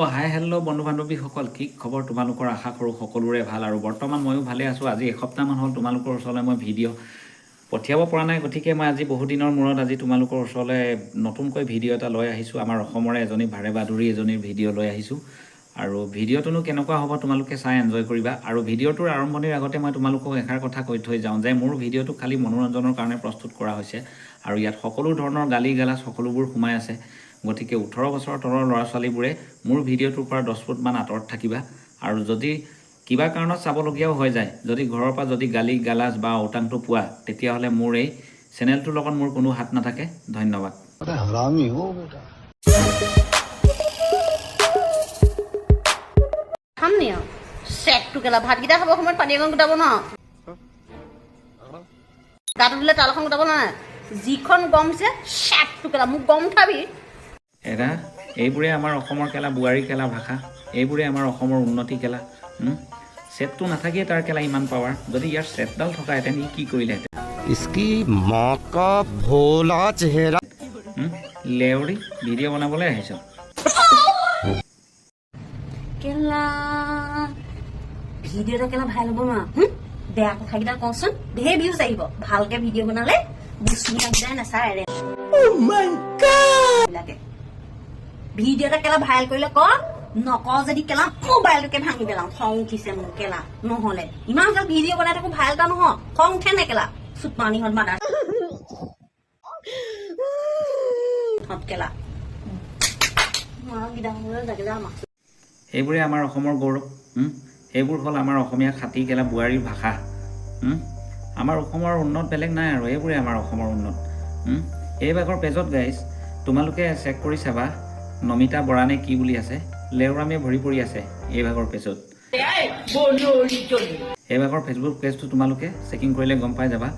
Hi hello' বন্ধু বান্ধৱীসকল, কি খবৰ তোমালোকৰ? আশা কৰোঁ সকলোৰে ভাল আৰু বৰ্তমান ময়ো ভালে আছোঁ। আজি এসপ্তাহমান হ'ল তোমালোকৰ ওচৰলৈ মই ভিডিঅ' পঠিয়াব পৰা নাই, গতিকে মই আজি বহুদিনৰ মূৰত আজি তোমালোকৰ ওচৰলৈ নতুনকৈ ভিডিঅ' এটা লৈ আহিছোঁ। আমাৰ অসমৰে এজনী ভাৰে বাদুৰী এজনীৰ ভিডিঅ' লৈ আহিছোঁ আৰু ভিডিঅ'টোনো কেনেকুৱা হ'ব তোমালোকে চাই এনজয় কৰিবা। আৰু ভিডিঅ'টোৰ আৰম্ভণিৰ আগতে মই তোমালোকক এষাৰ কথা কৈ থৈ যাওঁ যে মোৰ ভিডিঅ'টো খালী মনোৰঞ্জনৰ কাৰণে প্ৰস্তুত কৰা হৈছে আৰু ইয়াত সকলো ধৰণৰ গালি গালাজ সকলোবোৰ সোমাই আছে। গতিকে 18 বছৰৰ তলৰ ল'ৰা ছোৱালীবোৰে মোৰ ভিডিঅ'টোৰ পৰা 10 ফুটমান আঁতৰত থাকিবা। আৰু যদি কিবা কাৰণত চাবলগীয়াও হৈ যায়, যদি ঘৰৰ পৰা যদি গালি গালাজ বা ঔটাংটো পোৱা, তেতিয়াহ'লে মোৰ এই চেনেলটোৰ লগত মোৰ কোনো হাত নাথাকে। ধন্যবাদ। ভাতকেইটা খাব সময়ত পানী অকণ গোটাব ন, গাটো দিলে তাল এখন গোটাব নহয়। যিখন গম হৈছে চেটটো মোক গম উঠাবি। এৰা এইবোৰে আমাৰ অসমৰ কেলা, বোৱাৰী কেলা ভাষা, এইবোৰে আমাৰ অসমৰ উন্নতি কেলা। চেটটো নাথাকিয়ে তাৰ কেলা ইমান পাৱাৰ। যদি ইয়াৰ চেটডাল থকাহেঁতেন ই কি কৰিলেহেঁতেন? इसकी माँ का भोला चेहरा। লেউৰি ভিডিঅ' বনাবলৈ আহিছ? কেলা ভিডিঅ' এটা কেলা ভাল হ'ব না। বেয়া কথাকেইটা কওঁচোন, ঢেৰ ভিউজ আহিব। ভালকে ভিডিঅ' বনালে বুচুমিয়াকেইটাই নাচায়। ভিডিঅ' এটা কেলা ভাইৰেল কৰিলে ক, নক যদি কেলা মোবাইলটোকে ভাঙি পেলাওঁ। খং উঠিছে মোৰ কেলা। নহলে ইমান গাল ভিডিঅ' বনাই থাকো, ভাইৰেল এটা নহয়, খং উঠে নে কেলা? চুটমানি হল মাদাৰ কেলা। সেইবোৰে আমাৰ অসমৰ গৌৰৱ। সেইবোৰ হ'ল আমাৰ অসমীয়া খাতি কেলা বোৱাৰীৰ ভাষা। আমাৰ অসমৰ উন্নত বেলেগ নাই আৰু এইবোৰে আমাৰ অসমৰ উন্নত। এইভাগৰ পেজত গাইজ তোমালোকে চেক কৰি চাবা, নমিতা বৰা নে কি বুলি আছে, লেউৰামে ভৰি পৰি আছে এইভাগৰ পেজত। এইভাগৰ ফেচবুক পেজটো তোমালোকে চেকিং কৰিলে গম পাই যাবা।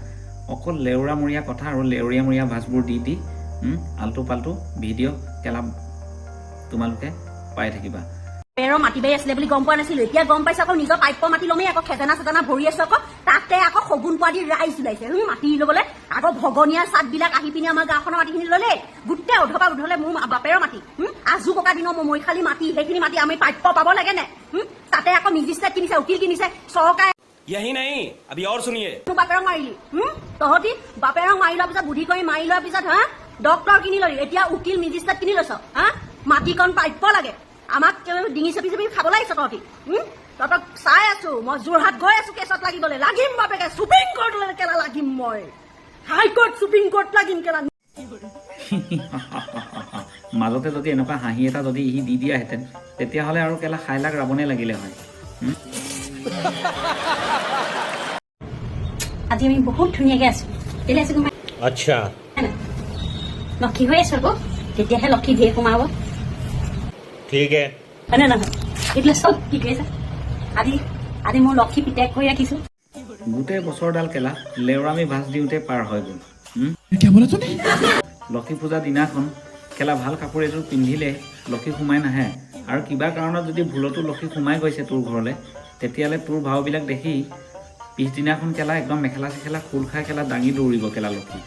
অকল লেউৰামূৰীয়া কথা আৰু লেউৰীয়ামূৰীয়া ভাঁজবোৰ দি আল্টু পাল্টু ভিডিঅ' কেলা তোমালোকে পাই থাকিবা। পেৰৰ মাটি বাৰী আছিলে বুলি গম পোৱা নাছিলো, এতিয়া গম পাইছো। আকৌ নিজৰ প্ৰাপ্য মাটি ল'মেই আকৌ খেজেনা চেজেনা ভৰি আছো। আকৌ তাতে আকৌ শগুন পোৱালি ৰাইজ ওলাইছে মাটি ল'বলৈ। আকৌ ভগনীয়া চাটবিলাক আহি পিনি আমাৰ গাঁওখনৰ মাটিখিনি ল'লে। গোটেই অধপা উধলে মোৰ বাপেৰৰ মাটি, আজু ককা দিনৰ মৈখালী মাটি, সেইখিনি মাটি আমি প্ৰাপ্য পাব লাগে নে? তাতে আকৌ মেজিষ্ট্ৰেট কিনিছে, উকিল কিনিছে, চৰকাৰে। यही नहीं, अभी और सुनिए। বাপেৰক মাৰিলি, তহঁতি বাপেৰক মাৰি লোৱাৰ পিছত, বুদ্ধি কৰি মাৰি লোৱাৰ পিছত ডক্তৰ কিনি ললি, এতিয়া উকিল মেজিষ্ট্ৰেট কিনি লৈছ। মাটিকণ প্ৰাপ্য লাগে আমাক। ডিঙি চেপি চেপি খাব লাগিছ তহঁতি। তহঁতক চাই আছো মই, যোৰহাট গৈ আছো কেছত লাগিবলৈ। লাগিম বাপেকে, সুপ্ৰিম কোৰ্টলৈ কেলা লাগিম মই, হাইকোৰ্ট সুপ্ৰিম কোৰ্ট লাগিম কেলা। মাজতে যদি এনেকুৱা হাঁহি এটা যদি ই দি দিয়াহেঁতেন, তেতিয়াহ'লে আৰু কেলা খাই লাগ ৰাৱণে লাগিলে হয়। আজি আমি বহুত ধুনীয়াকে আছো। কেলে আছো গম अच्छा লক্ষী হৈ আছো আকৌ, তেতিয়াহে লক্ষী ধেৰ সোমাব, ठीक है। হয় নে নহয়? এইটোলে চব কি কৰিছে। আজি মোৰ লক্ষী পিতেক কৰি ৰাখিছো। গোটেই বছৰডাল কেলা লেউৰামি ভাঁজ দিওঁতে পাৰ হৈ গ'ল। লক্ষী পূজা দিনাখন কেলা ভাল কাপোৰ এযোৰ পিন্ধিলে লক্ষী সোমাই নাহে। আৰু কিবা কাৰণত যদি ভুলতো লক্ষী সোমাই গৈছে তোৰ ঘৰলৈ, তেতিয়াহ'লে তোৰ ভাওবিলাক দেখি পিছদিনাখন কেলা একদম মেখেলা চেখেলা খোল খাই কেলা দাঙি দৌৰিব কেলা লক্ষী।